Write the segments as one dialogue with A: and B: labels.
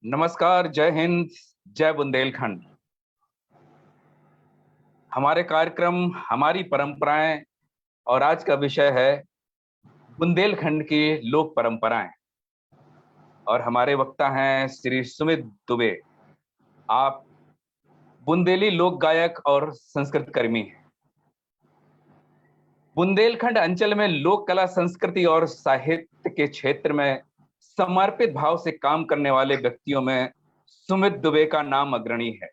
A: नमस्कार, जय हिंद, जय बुंदेलखंड। हमारे कार्यक्रम हमारी परंपराएं और आज का विषय है बुंदेलखंड की लोक परंपराएं। और हमारे वक्ता हैं श्री सुमित दुबे। आप बुंदेली लोक गायक और संस्कृत कर्मी हैं। बुंदेलखंड अंचल में लोक कला, संस्कृति और साहित्य के क्षेत्र में समर्पित भाव से काम करने वाले व्यक्तियों में सुमित दुबे का नाम अग्रणी है।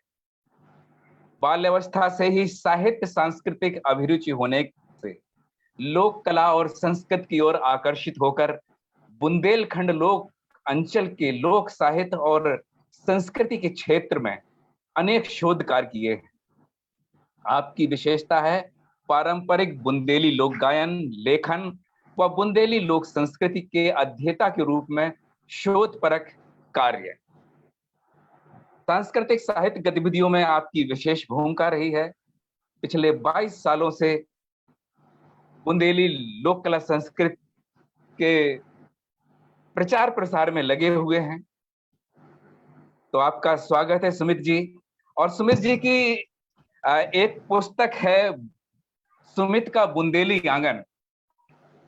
A: बाल्यावस्था से ही साहित्य सांस्कृतिक अभिरुचि होने से लोक कला और संस्कृत की ओर आकर्षित होकर बुंदेलखंड लोक अंचल के लोक साहित्य और संस्कृति के क्षेत्र में अनेक शोध कार्य किए हैं। आपकी विशेषता है पारंपरिक बुंदेली लोक गायन, लेखन व बुंदेली लोक संस्कृति के अध्येता के रूप में शोधपरक कार्य। सांस्कृतिक साहित्य गतिविधियों में आपकी विशेष भूमिका रही है। पिछले 22 सालों से बुंदेली लोक कला संस्कृति के प्रचार प्रसार में लगे हुए हैं। तो आपका स्वागत है सुमित जी। और सुमित जी की एक पुस्तक है सुमित का बुंदेली आंगन।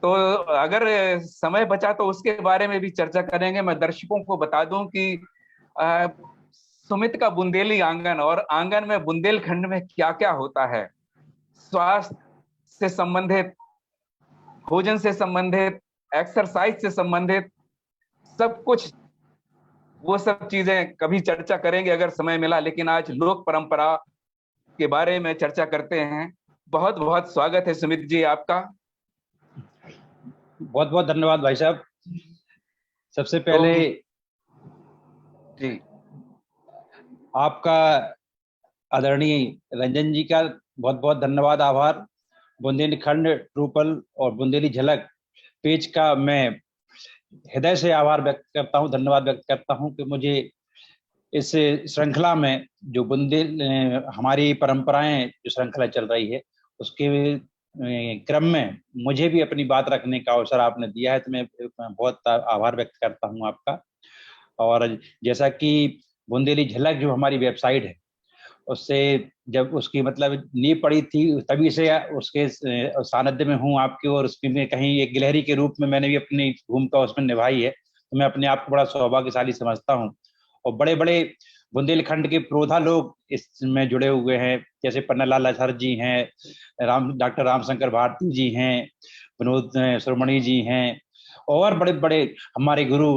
A: तो अगर समय बचा तो उसके बारे में भी चर्चा करेंगे। मैं दर्शकों को बता दूं कि सुमित का बुंदेली आंगन और आंगन में बुंदेलखंड में क्या क्या होता है, स्वास्थ्य से संबंधित, भोजन से संबंधित, एक्सरसाइज से संबंधित सब कुछ, वो सब चीजें कभी चर्चा करेंगे अगर समय मिला। लेकिन आज लोक परंपरा के बारे में चर्चा करते हैं। बहुत बहुत स्वागत है सुमित जी आपका।
B: बहुत बहुत धन्यवाद भाई साहब। सबसे पहले
A: जी
B: आपका आदरणीय रंजन जी का बहुत बहुत धन्यवाद, आभार। बुंदेलखंड ट्रूपल और बुंदेली झलक पेज का मैं हृदय से आभार व्यक्त करता हूं, धन्यवाद व्यक्त करता हूं कि मुझे इस श्रृंखला में जो बुंदेल हमारी परंपराएं जो श्रृंखला चल रही है उसके क्रम में मुझे भी अपनी बात रखने का अवसर आपने दिया है, तो मैं बहुत आभार व्यक्त करता हूं आपका। और जैसा कि बुंदेली झलक जो हमारी वेबसाइट है, उससे जब उसकी मतलब नींव पड़ी थी तभी से उसके सानिध्य में हूँ आपके, और उसमें कहीं एक गिलहरी के रूप में मैंने भी अपनी भूमिका उसमें निभाई है। तो मैं अपने आप को बड़ा सौभाग्यशाली समझता हूँ। और बड़े बड़े बुंदेलखंड के प्रोधा लोग इसमें जुड़े हुए हैं, जैसे पन्नालाल आचार्य जी हैं, डॉक्टर रामशंकर भारती जी हैं, विनोद सुरमणी जी हैं, और बड़े बड़े हमारे गुरु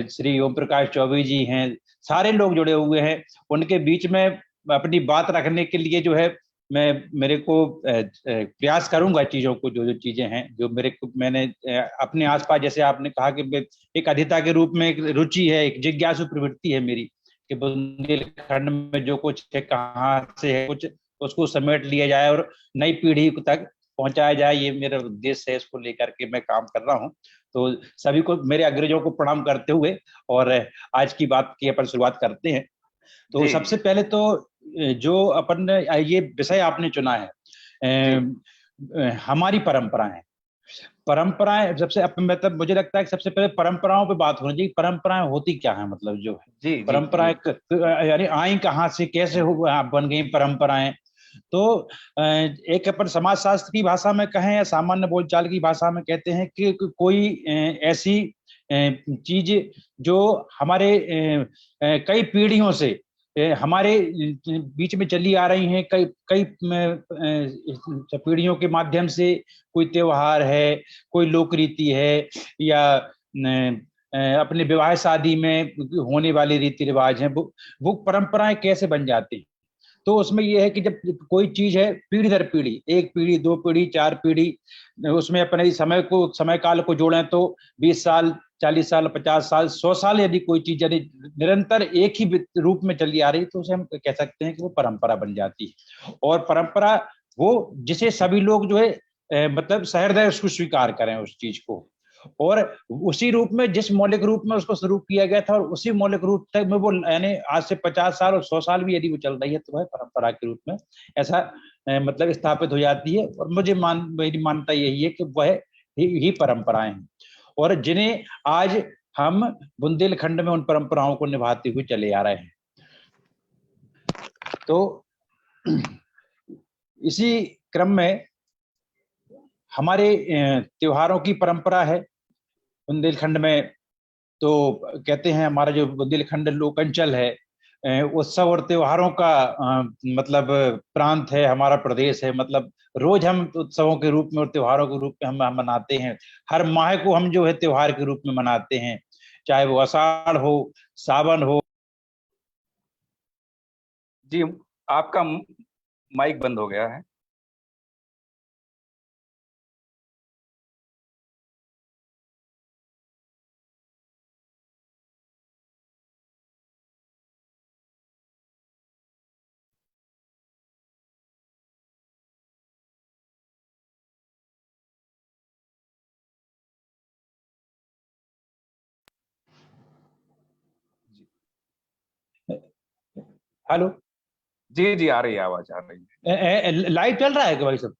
B: श्री ओम प्रकाश चौबे जी हैं। सारे लोग जुड़े हुए हैं। उनके बीच में अपनी बात रखने के लिए जो है मेरे को प्रयास करूंगा चीजों को, जो जो चीजें हैं जो मैंने अपने आसपास, जैसे आपने कहा कि एक अधिता के रूप में एक रुचि है, एक जिज्ञासु प्रवृत्ति है मेरी कि बुंदेलखंड में जो कुछ है, कहाँ से है कुछ, उसको समेट लिया जाए और नई पीढ़ी तक पहुंचाया जाए। ये मेरा उद्देश्य है, इसको लेकर के मैं काम कर रहा हूँ। तो सभी को, मेरे अग्रजों को प्रणाम करते हुए और आज की बात की अपन शुरुआत करते हैं। तो सबसे पहले तो जो अपन ये विषय आपने चुना है, हमारी परंपराएं सबसे मतलब मुझे लगता है कि सबसे पहले परंपराओं पे बात होनी चाहिए। परंपराएं होती क्या है, मतलब जो है परंपराएं यानी आई कहाँ से, कैसे बन गई परंपराएं। तो एक अपन समाजशास्त्र की भाषा में कहें या सामान्य बोलचाल की भाषा में कहते हैं कि कोई ऐसी चीज जो हमारे कई पीढ़ियों से हमारे बीच में चली आ रही हैं, कई पीढ़ियों के माध्यम से, कोई त्योहार है, कोई लोक रीति है, या अपने विवाह शादी में होने वाले रीति रिवाज हैं, वो परंपराएं कैसे बन जाती हैं। तो उसमें यह है कि जब कोई चीज है पीढ़ी दर पीढ़ी, एक पीढ़ी, दो पीढ़ी, चार पीढ़ी, उसमें अपने समय काल को जोड़ें तो 20 साल, 40 साल, 50 साल, 100 साल यदि कोई चीज यदि निरंतर एक ही रूप में चली आ रही, तो उसे हम कह सकते हैं कि वो परंपरा बन जाती है। और परंपरा वो जिसे सभी लोग जो है मतलब सहृदय उसको स्वीकार करें उस चीज को, और उसी रूप में, जिस मौलिक रूप में उसको शुरू किया गया था, और उसी मौलिक रूप तक में वो, यानी आज से 50 साल और 100 साल भी यदि वो चल रही है तो वह परंपरा के रूप में ऐसा मतलब स्थापित हो जाती है। और मेरी मान्यता यही है कि वह ही परंपराएं हैं। और जिन्हें आज हम बुंदेलखंड में उन परंपराओं को निभाते हुए चले आ रहे हैं। तो इसी क्रम में हमारे त्योहारों की परंपरा है बुंदेलखंड में। तो कहते हैं हमारा जो बुंदेलखंड लोकांचल है, उत्सव और त्योहारों का मतलब प्रांत है, हमारा प्रदेश है। मतलब रोज हम उत्सवों के रूप में और त्योहारों के रूप में हम मनाते हैं। हर माह को हम जो है त्योहार के रूप में मनाते हैं, चाहे वो आषाढ़ हो, सावन हो।
A: जी, आपका माइक बंद हो गया है।
B: हेलो,
A: जी जी, आ रही है, आवाज आ रही है।
B: लाइव चल रहा है क्या भाई साहब?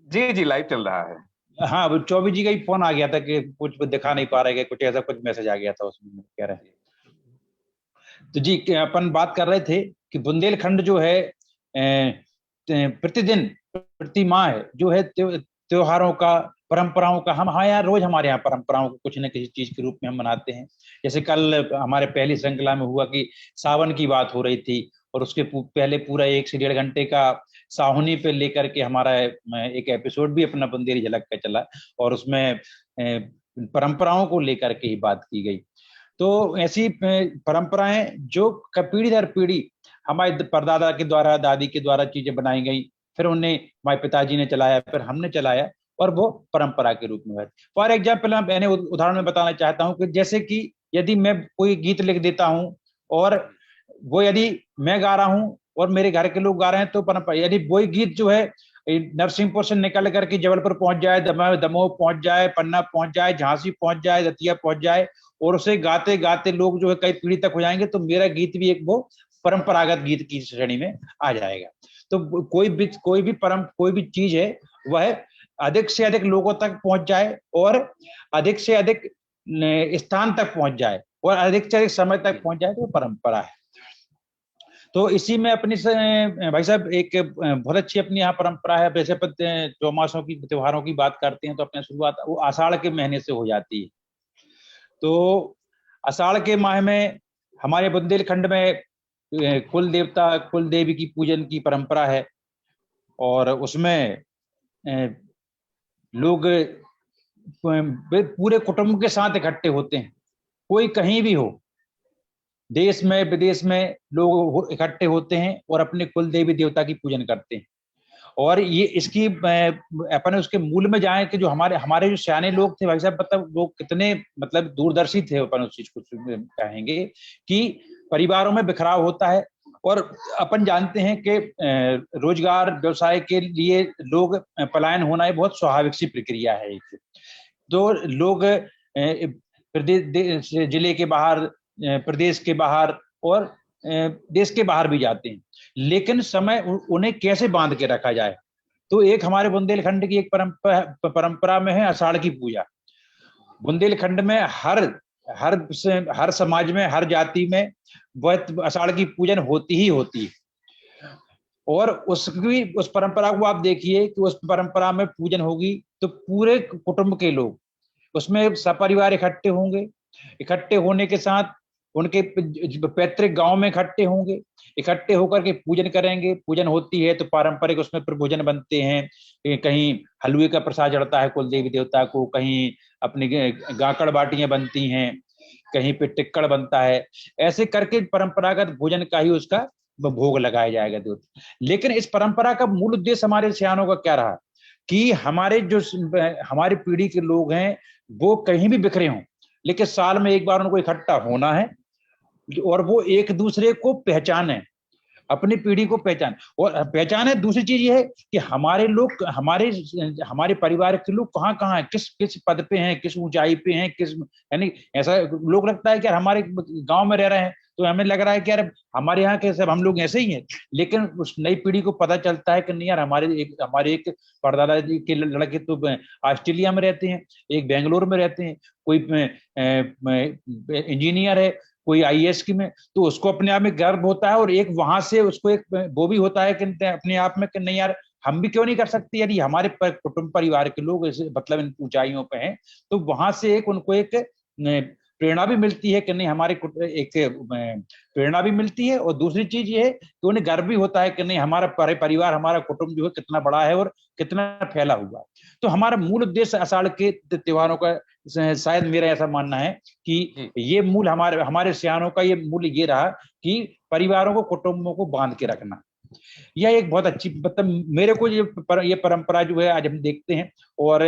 A: जी जी, लाइव चल रहा है।
B: हाँ, वो चौबे जी का ही फोन आ गया था कि कुछ दिखा नहीं पा रहे, कुछ ऐसा कुछ मैसेज आ गया था उसमें कह रहे हैं। तो जी अपन बात कर रहे थे कि बुंदेलखंड जो है प्रतिदिन प्रति माह जो है त्योहारों का, परंपराओं का, हम हाँ यार रोज हमारे यहाँ परंपराओं को कुछ न किसी चीज के रूप में हम मनाते हैं। जैसे कल हमारे पहली श्रृंखला में हुआ कि सावन की बात हो रही थी, और उसके पहले पूरा 1 से 1.5 घंटे का साहुनी पे लेकर के हमारा एक एपिसोड भी अपना बुंदेली झलक का चला, और उसमें परंपराओं को लेकर के ही बात की गई। तो ऐसी परंपराएं जो पीढ़ी दर पीढ़ी हमारे परदादा के द्वारा, दादी के द्वारा चीजें बनाई गई, फिर उन्हें हमारे पिताजी ने चलाया, फिर हमने चलाया, और वो परंपरा के रूप में है। फॉर एग्जाम्पल मैंने उदाहरण में बताना चाहता हूँ कि जैसे कि यदि मैं कोई गीत लिख देता हूँ और वो यदि मैं गा रहा हूँ और मेरे घर के लोग गा रहे हैं, तो परंपरा। यदि वही गीत जो है नरसिंहपुर से निकल करके जबलपुर पहुंच जाए, दमोह पहुंच जाए, पन्ना पहुंच जाए, झांसी पहुंच जाए, दतिया पहुंच जाए, और उसे गाते गाते लोग जो है कई पीढ़ी तक हो जाएंगे, तो मेरा गीत भी एक वो परंपरागत गीत की श्रेणी में आ जाएगा। तो कोई भी चीज है वह अधिक से अधिक लोगों तक पहुंच जाए, और अधिक से अधिक स्थान तक पहुंच जाए, और अधिक से अधिक समय तक पहुंच जाए, तो वो परंपरा है। तो इसी में अपनी से भाई साहब एक बहुत अच्छी अपनी यहाँ परंपरा है। वैसे चौमासों की त्योहारों की बात करते हैं तो अपने शुरुआत वो आषाढ़ के महीने से हो जाती है। तो आषाढ़ के माह में हमारे बुंदेलखंड में कुल देवता, कुल देवी की पूजन की परंपरा है, और उसमें लोग पूरे कुटुंब के साथ इकट्ठे होते हैं। कोई कहीं भी हो, देश में विदेश में लोग इकट्ठे होते हैं और अपने कुल देवी देवता की पूजन करते हैं। और ये इसकी अपन उसके मूल में जाए कि जो हमारे हमारे जो सियाने लोग थे भाई साहब, मतलब वो कितने मतलब दूरदर्शी थे। अपन उस चीज को कहेंगे कि परिवारों में बिखराव होता है, और अपन जानते हैं कि रोजगार व्यवसाय के लिए लोग पलायन होना ये बहुत स्वाभाविक सी प्रक्रिया है एक। तो लोग प्रदेश जिले के बाहर, प्रदेश के बाहर, और देश के बाहर भी जाते हैं, लेकिन समय उन्हें कैसे बांध के रखा जाए। तो एक हमारे बुंदेलखंड की एक परंपरा में है आषाढ़ की पूजा। बुंदेलखंड में हर समाज में, हर जाति में वह आषाढ़ की पूजन होती ही होती है। और उस परंपरा को आप देखिए कि उस परंपरा में पूजन होगी तो पूरे कुटुंब के लोग उसमें सपरिवार इकट्ठे होंगे। इकट्ठे होने के साथ उनके पैतृक गांव में इकट्ठे होंगे, इकट्ठे होकर के पूजन करेंगे। पूजन होती है तो पारंपरिक उसमें प्रभोजन बनते हैं। कहीं हलवे का प्रसाद चढ़ता है कुल देवी देवता को, कहीं अपनी गाकड़ बाटियां बनती हैं, कहीं पे टिक्कड़ बनता है। ऐसे करके परंपरागत भोजन का ही उसका भोग लगाया जाएगा दूध। लेकिन इस परंपरा का मूल उद्देश्य हमारे सियानों का क्या रहा कि हमारी पीढ़ी के लोग हैं वो कहीं भी बिखरे हों, लेकिन साल में एक बार उनको इकट्ठा होना है, और वो एक दूसरे को पहचाने, अपनी पीढ़ी को पहचान, और पहचान है। दूसरी चीज ये है कि हमारे लोग, हमारे परिवार के लोग कहाँ कहाँ हैं, किस किस पद पे हैं, किस ऊंचाई पे हैं, किस, यानी ऐसा लोग लगता है कि यार हमारे गांव में रह रहे हैं तो हमें लग रहा है कि यार हमारे यहाँ के सब हम लोग ऐसे ही हैं, लेकिन उस नई पीढ़ी को पता चलता है कि नहीं यार, हमारे एक परदादा जी के लड़के तो ऑस्ट्रेलिया में रहते हैं, एक बेंगलोर में रहते हैं, कोई इंजीनियर है, कोई आईएएस की में, तो उसको अपने आप में गर्व होता है, और एक वहां से उसको एक वो भी होता है कि अपने आप में कि नहीं यार हम भी क्यों नहीं कर सकते, यदि हमारे कुटुंब परिवार के लोग ऐसे मतलब इन ऊंचाइयों पे हैं, तो वहां से एक उनको एक प्रेरणा भी मिलती है कि नहीं, हमारे एक प्रेरणा भी मिलती है, और दूसरी चीज ये है कि उन्हें गर्व भी होता है कि नहीं हमारा परिवार, हमारा कुटुंब जो है कितना बड़ा है और कितना फैला हुआ है। तो हमारा मूल उद्देश्य आषाढ़ के त्योहारों का, शायद मेरा ऐसा मानना है कि ये मूल हमारे सियानों का ये मूल ये रहा कि परिवारों को, कुटुंबों को बांध के रखना। यह एक बहुत अच्छी, मतलब मेरे को ये परंपरा जो है आज हम देखते हैं, और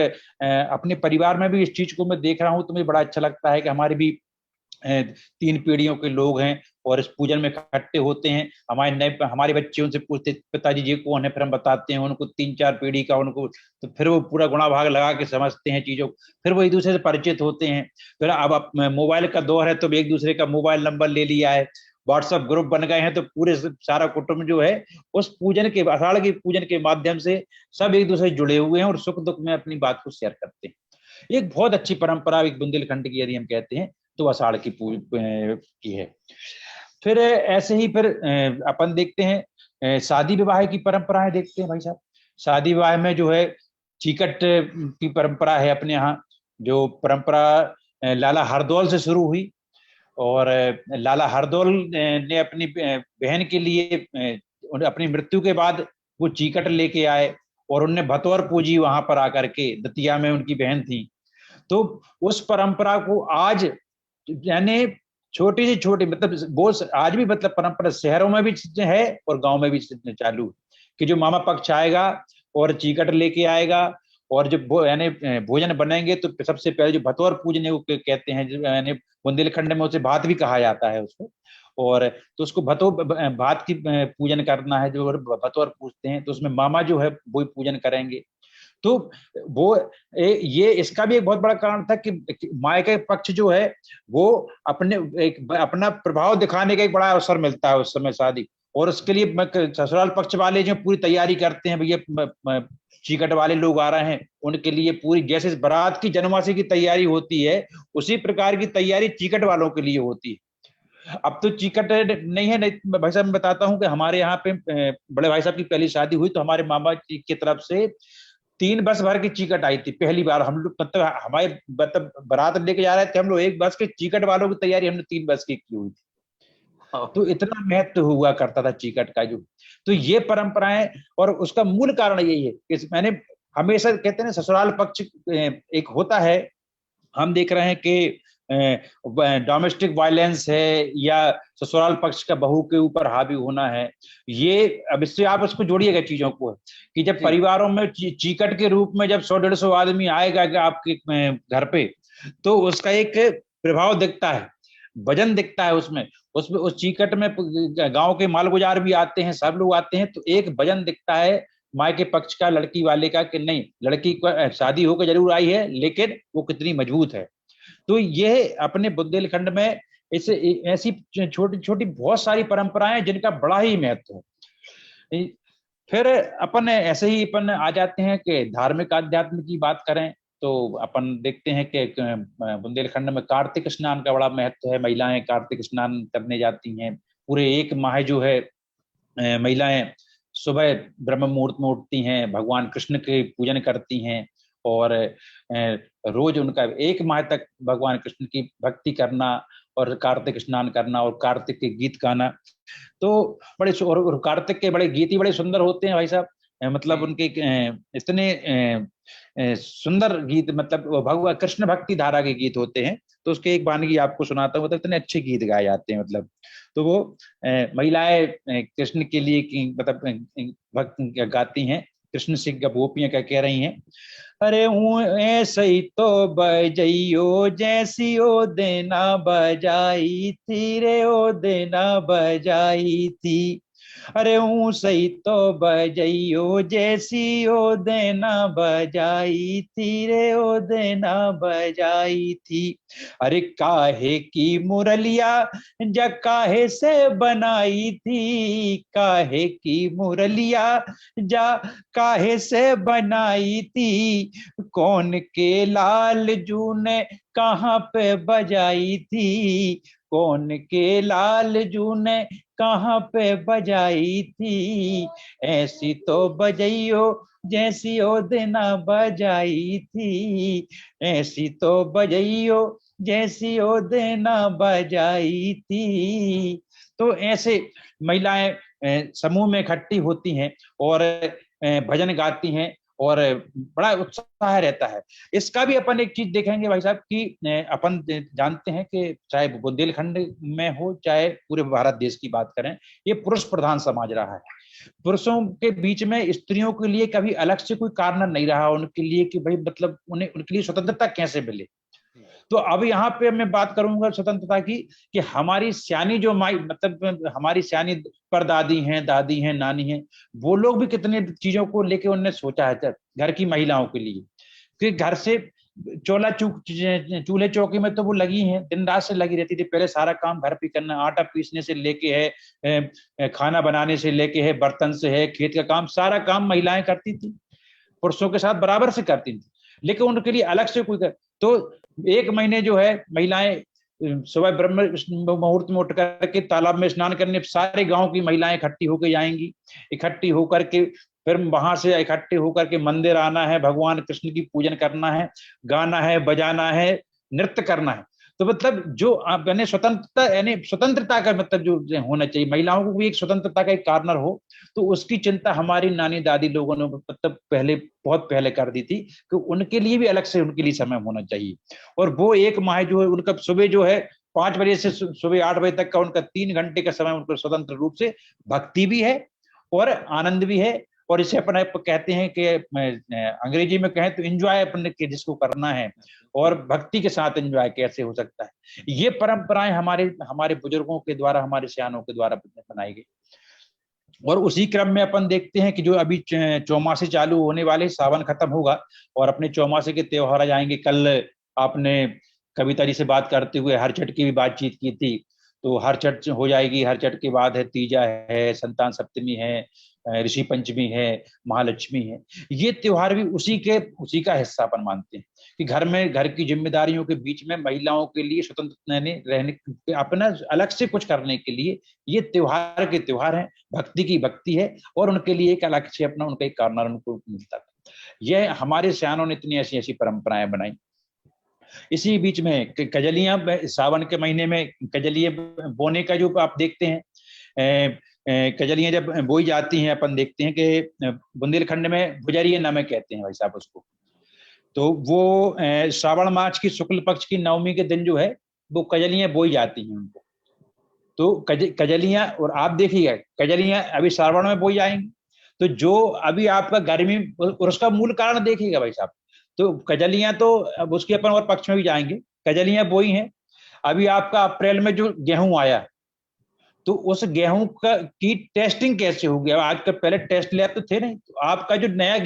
B: अपने परिवार में भी इस चीज को मैं देख रहा हूं, तो मुझे बड़ा अच्छा लगता है कि हमारे भी 3 पीढ़ियों के लोग हैं और इस पूजन में इकट्ठे होते हैं। हमारे बच्चे उनसे पूछते पिताजी जी कौन है, फिर हम बताते हैं उनको 3-4 पीढ़ी का उनको, तो फिर वो पूरा गुणा भाग लगा के समझते हैं चीजों, फिर वो एक दूसरे से परिचित होते हैं। फिर अब मोबाइल का दौर है तो एक दूसरे का मोबाइल नंबर ले लिया है, व्हाट्सएप ग्रुप बन गए हैं, तो पूरे सारा कुटुंब जो है उस पूजन के, आषाढ़ के पूजन के माध्यम से सब एक दूसरे से जुड़े हुए हैं और सुख दुख में अपनी बात को शेयर करते हैं। एक बहुत अच्छी परंपरा एक बुंदेलखंड की यदि हम कहते हैं तो आषाढ़ की है। फिर ऐसे ही फिर अपन देखते हैं शादी विवाह की परंपराएं देखते हैं भाई साहब। शादी विवाह में जो है चीकट की परंपरा है अपने यहाँ, जो परंपरा लाला हरदौल से शुरू हुई, और लाला हरदौल ने अपनी बहन के लिए अपनी मृत्यु के बाद वो चीकट लेके आए और उनने भतौर पूजी वहां पर आकर के, दतिया में उनकी बहन थी। तो उस परंपरा को आज, यानी छोटी से छोटी, मतलब वो आज भी मतलब परंपरा शहरों में भी है और गांव में भी चालू कि जो मामा पक्ष आएगा और चीकट लेके आएगा, और जब यानी भोजन बनेंगे तो सबसे पहले जो भतौर पूजने को कहते हैं, यानी बुंदेलखंड में उसे भात भी कहा जाता है उसको, और तो उसको भात की पूजन करना है, जो भतौर पूजते हैं तो उसमें मामा जो है वो पूजन करेंगे। तो वो ये इसका भी एक बहुत बड़ा कारण था कि मायके पक्ष जो है वो अपना प्रभाव दिखाने का एक बड़ा अवसर मिलता है उस समय शादी, और उसके लिए ससुराल पक्ष वाले जो पूरी तैयारी करते हैं, भैया चीकट वाले लोग आ रहे हैं, उनके लिए पूरी, जैसे बारात की जनवासी की तैयारी होती है उसी प्रकार की तैयारी चीकट वालों के लिए होती है। अब तो चीकट नहीं है, नहीं भाई साहब मैं बताता हूँ कि हमारे यहाँ पे बड़े भाई साहब की पहली शादी हुई तो हमारे मामा जी की तरफ से 3 बस भर की चीकट आई थी पहली बार। हम लोग मतलब हमारे मतलब बारात लेके जा रहे थे हम लोग, एक बस के चीकट वालों की तैयारी हमने 3 बस की हुई थी। तो इतना महत्व हुआ करता था चीकट का जो। तो ये परंपराएं, और उसका मूल कारण यही है कि मैंने हमेशा कहते हैं ससुराल पक्ष एक होता है, हम देख रहे हैं कि डोमेस्टिक वायलेंस है या ससुराल पक्ष का बहू के ऊपर हावी होना है, ये अब इससे आप उसको जोड़िएगा चीजों को कि जब परिवारों में चीकट के रूप में जब 100-150 आदमी आएगा कि आपके घर पे, तो उसका एक प्रभाव दिखता है, वजन दिखता है उसमें उस चीकट में गांव के मालगुजार भी आते हैं, सब लोग आते हैं, तो एक वजन दिखता है माँ के पक्ष का, लड़की वाले का, कि नहीं लड़की को शादी होकर जरूर आई है लेकिन वो कितनी मजबूत है। तो ये अपने बुंदेलखंड में ऐसी छोटी छोटी बहुत सारी परंपराएं जिनका बड़ा ही महत्व है। फिर अपन ऐसे ही अपन आ जाते हैं कि धार्मिक आध्यात्म की बात करें तो अपन देखते हैं कि बुंदेलखंड में कार्तिक स्नान का बड़ा महत्व है। महिलाएं कार्तिक स्नान करने जाती हैं, पूरे 1 माह जो है महिलाएं सुबह ब्रह्म मुहूर्त में उठती हैं, भगवान कृष्ण के पूजन करती हैं, और रोज उनका 1 माह तक भगवान कृष्ण की भक्ति करना और कार्तिक स्नान करना और कार्तिक के गीत गाना। तो बड़े, और कार्तिक के बड़े गीत ही बड़े सुंदर होते हैं भाई साहब, मतलब उनके इतने सुंदर गीत, मतलब भगवान कृष्ण भक्ति धारा के गीत होते हैं। तो उसके एक वानगी आपको सुनाता हूँ, मतलब इतने अच्छे गीत गाए जाते हैं, मतलब तो वो महिलाएं कृष्ण के लिए मतलब भक्त गाती हैं, कृष्ण से गोपियां क्या कह रही हैं, अरे ऐसे ही तो बजइयो जैसी ओ देना बजाई थी रे, ओ देना बजाई थी, अरे सही तो बजइयो जैसी ओ देना बजाई थी रे, ओ देना बजाई थी। अरे काहे की मुरलिया जा काहे से बनाई थी, काहे की मुरलिया जा काहे से बनाई थी, कौन के लाल जू ने कहाँ पे बजाई थी, कौन के लाल जू ने कहाँ पे बजाई थी, ऐसी तो बजइयो जैसी ओ देना बजाई थी, ऐसी तो बजइयो जैसी ओ देना बजाई थी। तो ऐसे महिलाएं समूह में इकट्ठी होती हैं और भजन गाती हैं और बड़ा उत्साह रहता है। इसका भी अपन एक चीज देखेंगे भाई साहब कि अपन जानते हैं कि चाहे बुंदेलखंड में हो चाहे पूरे भारत देश की बात करें, ये पुरुष प्रधान समाज रहा है। पुरुषों के बीच में स्त्रियों के लिए कभी अलग से कोई कारण नहीं रहा उनके लिए कि भाई मतलब उन्हें उनके लिए स्वतंत्रता कैसे मिले। तो अब यहाँ पे मैं बात करूंगा स्वतंत्रता की कि हमारी सियानी जो माई मतलब हमारी सियानी परदादी हैं, दादी हैं, नानी हैं, वो लोग भी कितने चीजों को लेके उन्होंने सोचा है घर की महिलाओं के लिए कि घर से चूल्हे चौकी में तो वो लगी हैं, दिन रात से लगी रहती थी। पहले सारा काम घर पे करना, आटा पीसने से लेके है, खाना बनाने से लेके है, बर्तन से है, खेत का काम, सारा काम महिलाएं करती थी, पुरुषों के साथ बराबर से करती थी। लेकिन उनके लिए अलग से कोई तो एक महीने जो है महिलाएं सुबह ब्रह्म मुहूर्त में उठ करके तालाब में स्नान करने सारे गांव की महिलाएं इकट्ठी होकर जाएंगी। इकट्ठी होकर के फिर वहां से इकट्ठे होकर के मंदिर आना है, भगवान कृष्ण की पूजन करना है, गाना है, बजाना है, नृत्य करना है। तो मतलब जो यानी स्वतंत्रता, यानी स्वतंत्रता का मतलब जो होना चाहिए, महिलाओं को भी एक स्वतंत्रता का एक कार्नर हो, तो उसकी चिंता हमारी नानी दादी लोगों ने मतलब पहले बहुत पहले कर दी थी कि उनके लिए भी अलग से उनके लिए समय होना चाहिए। और वो एक माह जो है उनका सुबह जो है 5 बजे से सुबह 8 बजे तक का उनका 3 घंटे का समय उनको स्वतंत्र रूप से भक्ति भी है और आनंद भी है। और इसे अपन कहते हैं कि अंग्रेजी में कहें तो एंजॉय अपन के जिसको करना है, और भक्ति के साथ एंजॉय कैसे हो सकता है। ये परंपराएं हमारे हमारे बुजुर्गों के द्वारा, हमारे सियानों के द्वारा बनाई गई। और उसी क्रम में अपन देखते हैं कि जो अभी चौमासे चालू होने वाले, सावन खत्म होगा और अपने चौमासे के त्योहार आ जाएंगे। कल आपने कविता जी से बात करते हुए हर छठ की भी बातचीत की थी, तो हर छठ हो जाएगी। हर छठ के बाद है तीजा है, संतान सप्तमी है, ऋषि पंचमी है, महालक्ष्मी है। ये त्योहार भी उसी का हिस्सा अपन मानते हैं कि घर में घर की जिम्मेदारियों के बीच में महिलाओं के लिए स्वतंत्र रहने, अपना अलग से कुछ करने के लिए ये त्योहार के त्योहार हैं, भक्ति की भक्ति है, और उनके लिए एक अलग से अपना उनका एक कार्नर उनको मिलता था। यह हमारे सियानों ने इतनी ऐसी ऐसी परंपराएं बनाई। इसी बीच में कजलियां, सावन के महीने में कजलियां बोने का जो आप देखते हैं, कजलियां जब बोई जाती हैं, अपन देखते हैं कि बुंदेलखंड में गुजरिया नमे कहते हैं भाई साहब उसको। तो वो श्रावण मास की शुक्ल पक्ष की नवमी के दिन जो है वो कजलियां बोई जाती हैं उनको। तो कजलियां, और आप देखिएगा कजलियां अभी श्रावण में बोई जाएंगी, तो जो अभी आपका गर्मी, और उसका मूल कारण देखिएगा भाई साहब। तो कजलियां तो अब उसके अपन और पक्ष में भी जाएंगे, कजलियां बोई हैं। अभी आपका अप्रैल में जो गेहूं आया, तो उस गेहूं की टेस्टिंग कैसे होगी? आज का पहले टेस्ट लैब तो थे नहीं, तो आपका जो नया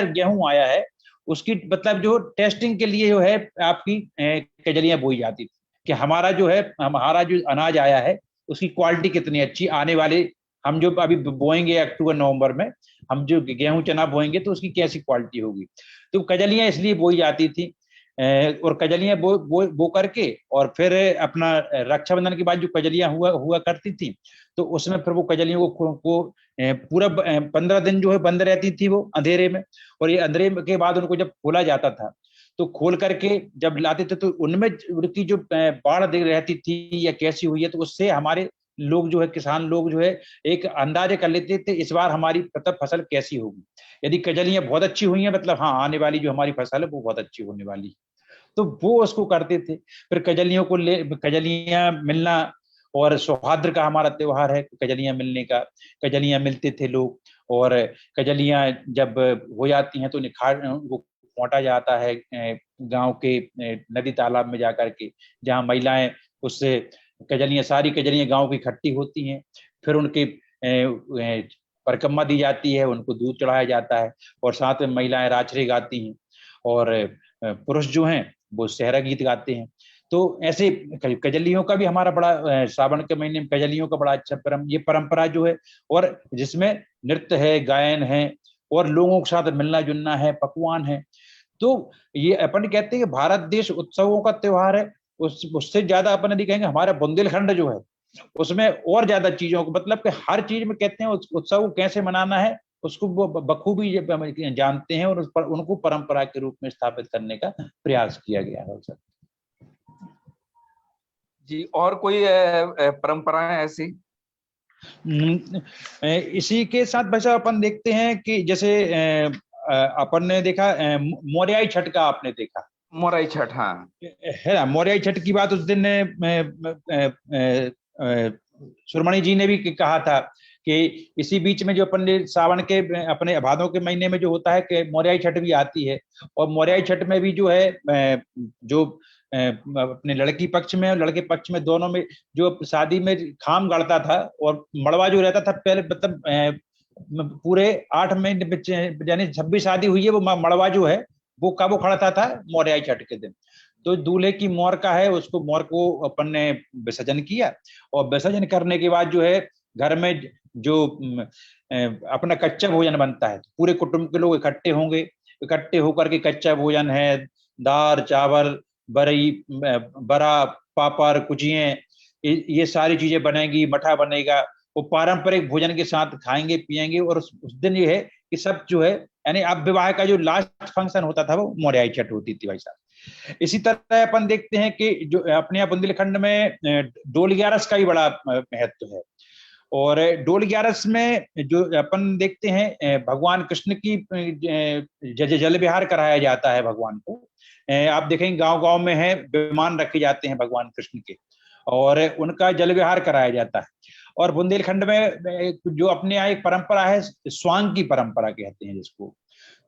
B: गेहूं आया है, उसकी मतलब जो टेस्टिंग के लिए जो है आपकी कजलियां बोई जाती थी कि हमारा जो अनाज आया है उसकी क्वालिटी कितनी अच्छी आने वाले, हम जो अभी बोएंगे अक्टूबर नवंबर में, हम जो गेहूं चना बोएंगे तो उसकी कैसी क्वालिटी होगी। तो कजलियां इसलिए बोई जाती थी। और कजलियां बो करके, और फिर अपना रक्षाबंधन के बाद जो कजलियां हुआ करती थी, तो उसमें फिर वो कजलियों को पूरा 15 दिन जो है बंद रहती थी वो अंधेरे में। और ये अंधेरे के बाद उनको जब खोला जाता था, तो खोल करके जब लाते थे तो उनमें उनकी जो बाढ़ रहती थी या कैसी हुई है, तो उससे हमारे लोग जो है, किसान लोग जो है, एक अंदाजे कर लेते थे इस बार हमारी फसल कैसी होगी। यदि कजलियां बहुत अच्छी हुई हैं, मतलब हाँ आने वाली जो हमारी फसल है वो बहुत अच्छी होने वाली है, तो वो उसको करते थे। फिर कजलियां मिलना, और सौहार्द का हमारा त्योहार है कजलियां मिलने का, कजलियां मिलते थे लोग। और कजलियां जब हो जाती हैं तो उनको पौंटा जाता है गांव के नदी तालाब में जाकर के, जहां महिलाएं उससे सारी कजलियां गांव की इकट्ठी होती हैं। फिर उनके परिक्रमा दी जाती है, उनको दूध चढ़ाया जाता है, और साथ में महिलाएं राचरे गाती हैं, और पुरुष जो हैं वो सहरा गीत गाते हैं। तो ऐसे कजलियों का भी हमारा बड़ा, श्रावण के महीने में कजलियों का बड़ा अच्छा ये परंपरा जो है, और जिसमें नृत्य है, गायन है, और लोगों के साथ मिलना जुलना है, पकवान है। तो ये अपन कहते हैं कि भारत देश उत्सवों का त्योहार है। उससे ज्यादा अपन यदि कहेंगे हमारा बुंदेलखंड जो है, उसमें और ज्यादा चीजों को, मतलब कि हर चीज में कहते हैं उत्सव को कैसे मनाना है, उसको वो बखूबी जानते हैं, और उस पर उनको परंपरा के रूप में स्थापित करने का प्रयास किया गया है सर।
A: जी, और कोई परंपराएं ऐसी?
B: इसी के साथ भाई साहब अपन देखते हैं कि जैसे अपन ने देखा मोरयाई छठ का, आपने देखा
A: मोरई छठ? हाँ
B: है ना, मोरयाई छठ की बात उस दिन सुरमणि जी ने भी कहा था कि इसी बीच में जो अपन ने सावन के अपने भादों के महीने में जो होता है कि मोरयाई छठ भी आती है, और मोरयाई छठ में भी जो है जो अपने लड़की पक्ष में और लड़के पक्ष में दोनों में जो शादी में खाम गड़ता था, और मड़वा जो रहता था पहले, मतलब पूरे 8 महीने यानी 26 शादी हुई है, वो मड़वा जो है वो कब उखड़ता था? मोरयाई छठ के दिन। तो दूल्हे की मोर का है, उसको मोर को अपन ने विसर्जन किया, और विसर्जन करने के बाद जो है घर में जो अपना कच्चा भोजन बनता है, पूरे कुटुंब के लोग इकट्ठे होंगे, इकट्ठे होकर के कच्चा भोजन है, दाल चावल बरई बड़ा पापड़ कुचिए, ये सारी चीजें बनेगी, मठा बनेगा, वो पारंपरिक भोजन के साथ खाएंगे पिएंगे। और उस दिन ये है कि सब जो है, यानी अब विवाह का जो लास्ट फंक्शन होता था वो मोरयाई छठ होती थी भाई साहब। इसी तरह अपन देखते हैं कि जो अपने यहाँ बुंदेलखंड में डोल ग्यारस का भी बड़ा महत्व है, और डोल ग्यारस में जो अपन देखते हैं भगवान कृष्ण की जल विहार कराया जाता है भगवान को। आप देखेंगे गांव गांव में है, विमान रखे जाते हैं भगवान कृष्ण के, और उनका जल विहार कराया जाता है। और बुंदेलखंड में जो अपने यहाँ एक परंपरा है, स्वांग की परंपरा कहते हैं जिसको,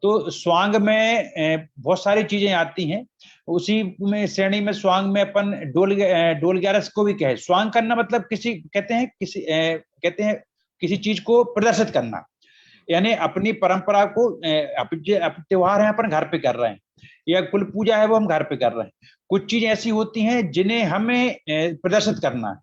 B: तो स्वांग में बहुत सारी चीजें आती हैं। उसी में श्रेणी में स्वांग में अपन डोल ग्यारस को भी कहे। स्वांग करना मतलब किसी कहते हैं किसी चीज को प्रदर्शित करना, यानी अपनी परंपरा को, त्योहार है अपन घर पे कर रहे हैं, या कुल पूजा है वो हम घर पे कर रहे हैं। कुछ चीज ऐसी होती हैं जिन्हें हमें प्रदर्शित करना है,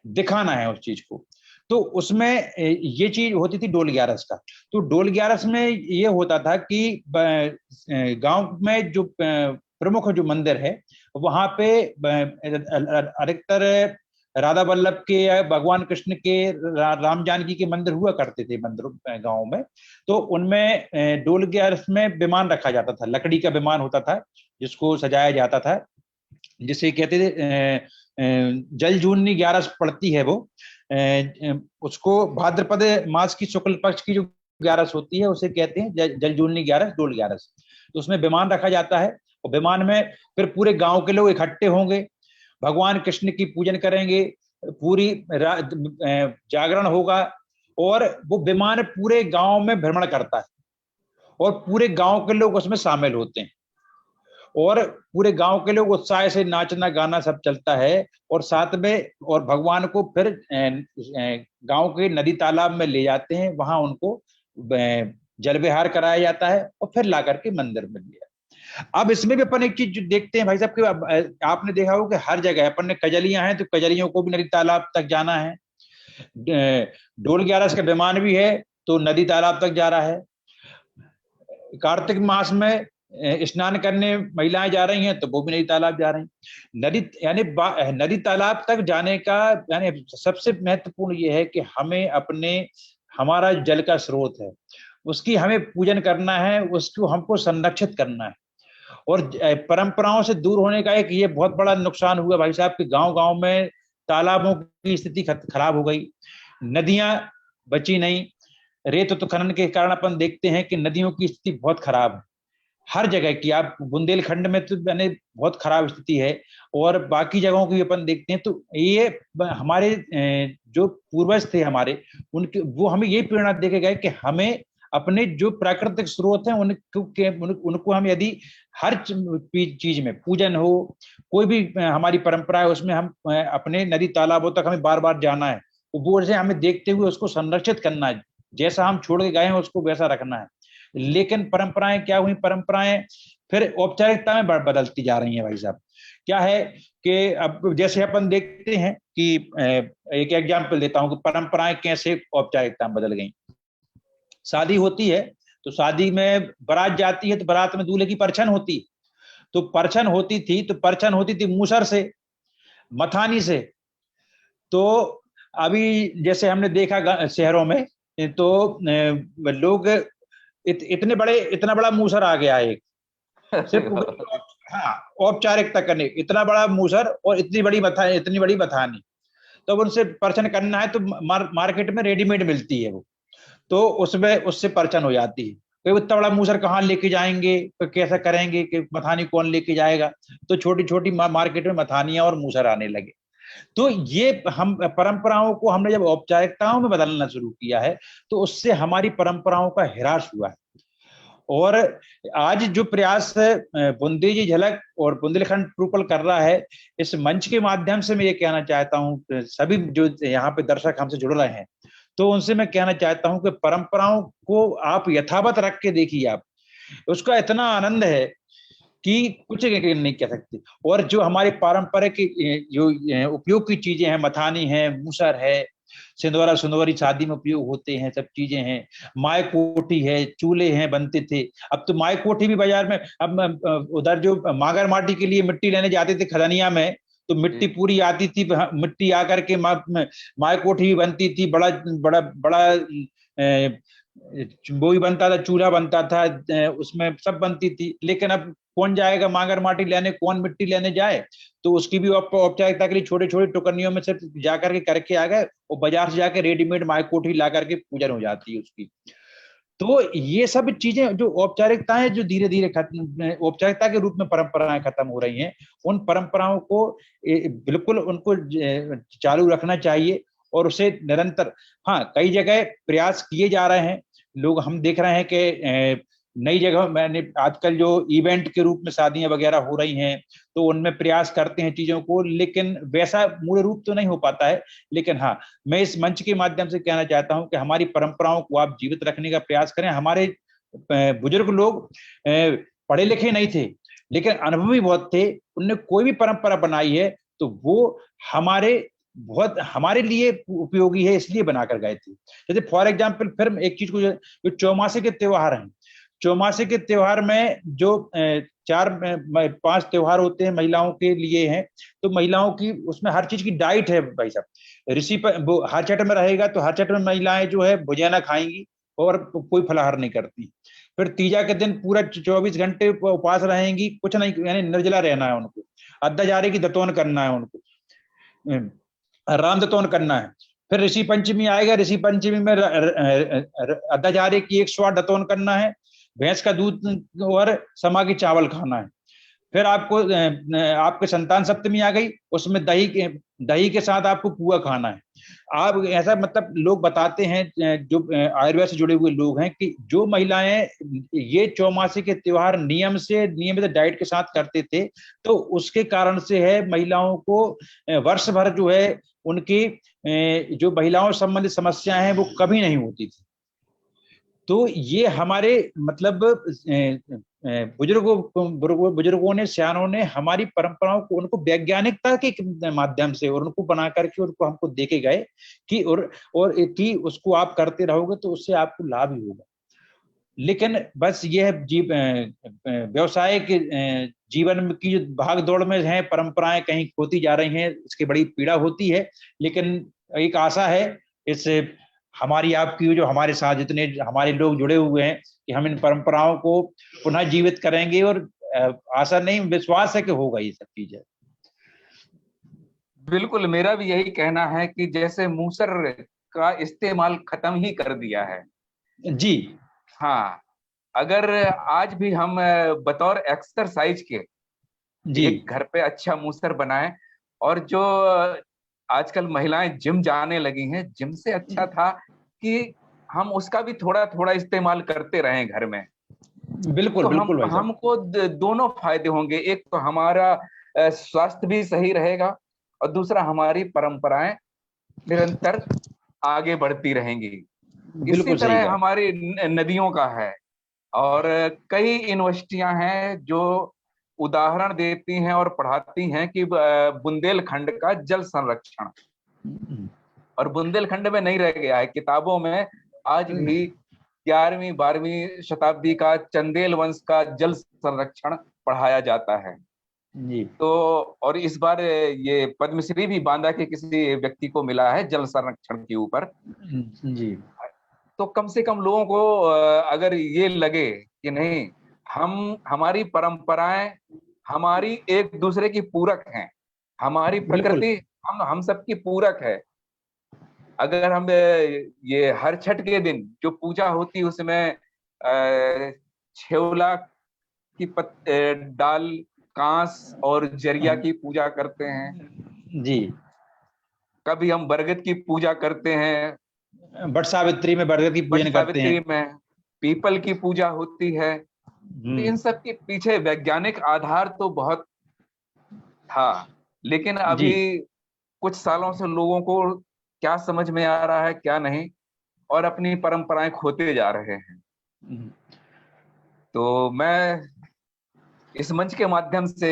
B: दिखाना है उस चीज को। तो उसमें ये चीज होती थी डोल ग्यारस का। तो डोल ग्यारस में ये होता था कि गांव में जो प्रमुख जो मंदिर है, वहां पे अधिकतर राधा वल्लभ के या भगवान कृष्ण के, राम जानकी के मंदिर हुआ करते थे मंदिर गांव में। तो उनमें डोल ग्यारस में विमान रखा जाता था, लकड़ी का विमान होता था जिसको सजाया जाता था, जिसे कहते थे जल जूनी ग्यारस पड़ती है वो, उसको भाद्रपद मास की शुक्ल पक्ष की जो ग्यारस होती है उसे कहते हैं जल जूनी ग्यारस, डोल ग्यारस। तो उसमें विमान रखा जाता है, और विमान में फिर पूरे गांव के लोग इकट्ठे होंगे, भगवान कृष्ण की पूजन करेंगे, पूरी जागरण होगा, और वो विमान पूरे गांव में भ्रमण करता है, और पूरे गांव के लोग उसमें शामिल होते हैं, और पूरे गांव के लोग उत्साह से नाचना गाना सब चलता है। और साथ में और भगवान को फिर गांव के नदी तालाब में ले जाते हैं, वहां उनको जल विहार कराया जाता है, और फिर ला करके मंदिर में लिया। अब इसमें भी अपन एक चीज देखते हैं भाई साहब कि आपने देखा हो कि हर जगह अपन ने कजलियां हैं, तो कजलियों को भी नदी तालाब तक जाना है। डोल ग्यारस का विमान भी है तो नदी तालाब तक जा रहा है। कार्तिक मास में स्नान करने महिलाएं जा रही हैं तो वो भी नदी तालाब जा रही हैं। नदी तालाब तक जाने का यानी सबसे महत्वपूर्ण ये है कि हमें हमारा जल का स्रोत है, उसकी हमें पूजन करना है, उसको हमको संरक्षित करना है। और परंपराओं से दूर होने का एक ये बहुत बड़ा नुकसान हुआ भाई साहब कि गांव गांव में तालाबों की स्थिति खराब हो गई, नदियां बची नहीं। रेत उत्खनन के कारण अपन देखते हैं कि नदियों की स्थिति बहुत खराब है हर जगह की। आप बुंदेलखंड में तो यानी बहुत खराब स्थिति है, और बाकी जगहों की अपन देखते हैं। तो ये हमारे जो पूर्वज थे हमारे, उनके वो हमें ये प्रेरणा देके गए कि हमें अपने जो प्राकृतिक स्रोत हैं उनको हम यदि हर चीज में पूजन हो, कोई भी हमारी परंपरा है उसमें हम अपने नदी तालाबों तक हमें बार बार जाना है, वो से हमें देखते हुए उसको संरक्षित करना है, जैसा हम छोड़ के गए हैं उसको वैसा रखना है। लेकिन परंपराएं क्या हुई, परंपराएं फिर औपचारिकता में बदलती जा रही हैं भाई साहब। क्या है कि अब जैसे अपन देखते हैं कि एक एग्जाम्पल देता हूं कि परंपराएं कैसे औपचारिकता में बदल गई। शादी होती है तो शादी में बारात जाती है, तो बारात में दूल्हे की परछन होती है। तो परछन होती थी मूसर से, मथानी से। तो अभी जैसे हमने देखा शहरों में, तो लोग इतना बड़ा मूसर आ गया है, सिर्फ हाँ औपचारिकता करने, इतना बड़ा मूसर और इतनी बड़ी बथानी। तो अब उनसे परछन करना है तो मार्केट में रेडीमेड मिलती है वो, तो उससे परछन हो जाती है। तो इतना बड़ा मूसर कहाँ लेके जाएंगे, तो कैसा करेंगे कि मथानी कौन लेके जाएगा, तो छोटी छोटी मार्केट में मथानियां और मूसर आने लगे। तो ये हम परंपराओं को हमने जब औपचारिकताओं में बदलना शुरू किया है, तो उससे हमारी परंपराओं का ह्रास हुआ है। और आज जो प्रयास बुंदेली झलक और बुंदेलखंड ट्रूपल कर रहा है, इस मंच के माध्यम से मैं ये कहना चाहता हूं सभी जो यहाँ पे दर्शक हमसे जुड़ रहे हैं, तो उनसे मैं कहना चाहता हूं कि परंपराओं को आप यथावत रख के देखिए, आप उसका इतना आनंद है कि कुछ नहीं कह सकते। और जो हमारे पारंपरिक जो उपयोग की चीजें हैं, मथानी है, मूसर है, सिंदूरा सुंदरी शादी में उपयोग होते हैं, सब चीजें हैं, माय कोठी है, चूल्हे हैं बनते थे। अब तो माय कोठी भी बाजार में, अब उधर जो मागर माटी के लिए मिट्टी लेने जाते थे खदानिया में, तो मिट्टी पूरी आती थी, मिट्टी आकर के माय कोठी भी बनती थी, बड़ा बड़ा बड़ा वो भी बनता था, चूल्हा बनता था, उसमें सब बनती थी। लेकिन अब कौन जाएगा मागर माटी लेने, कौन मिट्टी लेने जाए, तो उसकी भी औपचारिकता के लिए छोटे छोटे टुकनियों में सिर्फ जाकर के करके आ गए, और बाजार से जाकर रेडीमेड माय कोठी ला करके पूजन हो जाती है उसकी। तो ये सब चीजें जो औपचारिकताएं जो धीरे धीरे खत्म, औपचारिकता के रूप में परंपराएं खत्म हो रही हैं, उन परंपराओं को बिल्कुल उनको चालू रखना चाहिए, और उसे निरंतर, हाँ कई जगह प्रयास किए जा रहे हैं लोग, हम देख रहे हैं कि नई जगह मैंने आजकल जो इवेंट के रूप में शादियां वगैरह हो रही हैं, तो उनमें प्रयास करते हैं चीजों को, लेकिन वैसा मूल रूप तो नहीं हो पाता है। लेकिन हाँ, मैं इस मंच के माध्यम से कहना चाहता हूं कि हमारी परंपराओं को आप जीवित रखने का प्रयास करें। हमारे बुजुर्ग लोग पढ़े लिखे नहीं थे, लेकिन अनुभवी बहुत थे। उनने कोई भी परंपरा बनाई है तो वो हमारे लिए उपयोगी है, इसलिए बनाकर गए थे। जैसे फॉर एग्जाम्पल, फिर एक चीज को, जो चौमासे के त्योहार हैं, चौमासे के त्योहार में जो 4-5 त्योहार होते हैं महिलाओं के लिए हैं, तो महिलाओं की उसमें हर चीज की डाइट है भाई साहब। ऋषि पर वो हर छठ में रहेगा, तो हर छठ में महिलाएं जो है भुजिया खाएंगी और कोई फलाहार नहीं करती। फिर तीजा के दिन पूरा 24 घंटे उपवास रहेंगी, कुछ नहीं, यानी निर्जला रहना है उनको। अद्दा जारे की दतौन करना है उनको, राम दतौन करना है। फिर ऋषि पंचमी आएगा, ऋषि पंचमी में अद्दा जारे की 108 दतौन करना है, भैंस का दूध और समा की चावल खाना है। फिर आपको आपके संतान सप्तमी आ गई, उसमें दही के साथ आपको पुआ खाना है। आप ऐसा, मतलब लोग बताते हैं जो आयुर्वेद से जुड़े हुए लोग हैं, कि जो महिलाएं ये चौमासे के त्योहार नियमित डाइट के साथ करते थे, तो उसके कारण से है महिलाओं को वर्ष भर जो है उनकी जो महिलाओं संबंधित समस्याएं हैं वो कभी नहीं होती थी। तो ये हमारे मतलब बुजुर्गों ने, सियानों ने हमारी परंपराओं को, उनको वैज्ञानिकता के माध्यम से और उनको बना करके उनको हमको देके गए कि और कि उसको आप करते रहोगे तो उससे आपको लाभ ही होगा। लेकिन बस यह व्यवसाय के जीवन की जो भाग दौड़ में है, परंपराएं कहीं खोती जा रही हैं, इसकी बड़ी पीड़ा होती है। लेकिन एक आशा है इससे हमारी आपकी, जो हमारे साथ जितने हमारे लोग जुड़े हुए हैं, कि हम इन परंपराओं को पुनः जीवित करेंगे, और आशा नहीं, विश्वास है कि होगा ये सब चीजें।
A: बिल्कुल, मेरा भी यही कहना है कि जैसे मूसर का इस्तेमाल खत्म ही कर दिया है।
B: जी
A: हाँ, अगर आज भी हम बतौर एक्सरसाइज के
B: जी
A: एक घर पे अच्छा मूसर बनाएं, और जो आजकल महिलाएं जिम जाने लगी हैं, जिम से अच्छा था कि हम उसका भी थोड़ा थोड़ा इस्तेमाल करते रहें घर में।
B: बिल्कुल
A: तो
B: बिल्कुल भाई साहब।
A: हमको दोनों फायदे होंगे, एक तो हमारा स्वास्थ्य भी सही रहेगा, और दूसरा हमारी परंपराएं निरंतर आगे बढ़ती रहेंगी। इसी
B: बिल्कुल सही
A: तरह
B: कहा।
A: हमारी नदियों का है, और कई यूनिवर्सिटियां हैं जो उदाहरण देती हैं और पढ़ाती हैं कि बुंदेलखंड का जल संरक्षण, और बुंदेलखंड में नहीं रह गया है, किताबों में आज भी 11वीं 12वीं शताब्दी का चंदेल वंश का जल संरक्षण पढ़ाया जाता है।
B: जी
A: तो और इस बार ये पद्मश्री भी बांदा के किसी व्यक्ति को मिला है जल संरक्षण के ऊपर।
B: जी
A: तो कम से कम लोगों को अगर ये लगे कि नहीं, हमारी परंपराएं हमारी एक दूसरे की पूरक हैं, हमारी
B: बिल्कुल।
A: प्रकृति हम सबकी पूरक है। अगर हम ये हर छठ के दिन जो पूजा होती है उसमें छेवला की डाल, कांस और जरिया की पूजा करते हैं,
B: जी
A: कभी हम बरगद की पूजा करते हैं,
B: बट सावित्री में बरगद की
A: बट
B: पूजन करते हैं।
A: सावित्री में पीपल की पूजा होती है। तो इन सब के पीछे वैज्ञानिक आधार तो बहुत था, लेकिन
B: जी
A: अभी कुछ सालों से लोगों को क्या समझ में आ रहा है क्या नहीं, और अपनी परंपराएं खोते जा रहे हैं। तो मैं इस मंच के माध्यम से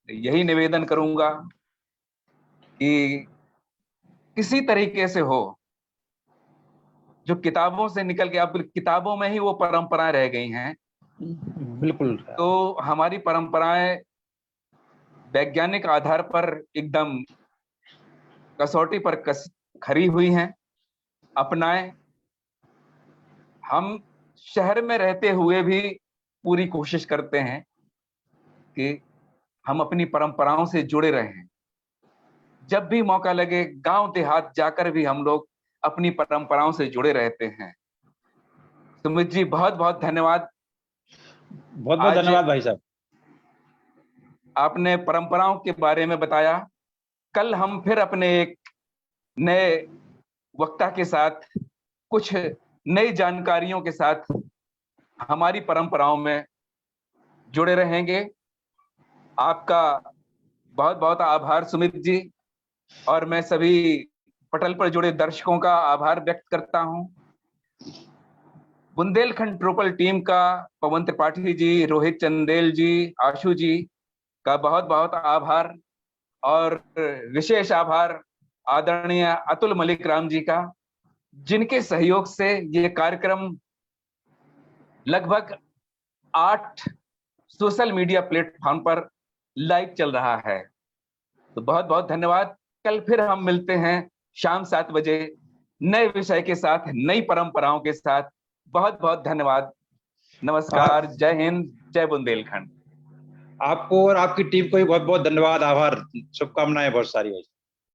A: यही निवेदन करूंगा कि किसी तरीके से हो, जो किताबों से निकल के अब किताबों में ही वो परंपराएं रह गई हैं,
B: बिल्कुल।
A: तो हमारी परंपराएं वैज्ञानिक आधार पर एकदम कसौटी पर खरी हुई हैं, अपनाएं। हम शहर में रहते हुए भी पूरी कोशिश करते हैं कि हम अपनी परंपराओं से जुड़े रहें। जब भी मौका लगे गांव देहात जाकर भी हम लोग अपनी परंपराओं से जुड़े रहते हैं। सुमित जी, बहुत बहुत धन्यवाद।
B: बहुत बहुत
A: आज
B: धन्यवाद भाई साहब।
A: आपने परंपराओं के बारे में बताया। कल हम फिर अपने एक नए वक्ता के साथ, कुछ नई जानकारियों के साथ हमारी परंपराओं में जुड़े रहेंगे। आपका बहुत बहुत आभार सुमित जी, और मैं सभी पटल पर जुड़े दर्शकों का आभार व्यक्त करता हूं। बुंदेलखंड ट्रूपल टीम का पवन त्रिपाठी जी, रोहित चंदेल जी, आशु जी का बहुत बहुत आभार, और विशेष आभार आदरणीय अतुल मलिक राम जी का, जिनके सहयोग से ये कार्यक्रम लगभग 8 सोशल मीडिया प्लेटफॉर्म पर लाइव चल रहा है। तो बहुत बहुत धन्यवाद। कल फिर हम मिलते हैं शाम 7 बजे नए विषय के साथ, नई परंपराओं के साथ। बहुत बहुत धन्यवाद। नमस्कार, जय हिंद, जय बुंदेलखंड।
B: आपको और आपकी टीम को भी बहुत बहुत धन्यवाद, आभार, शुभकामनाएं बहुत सारी भाई।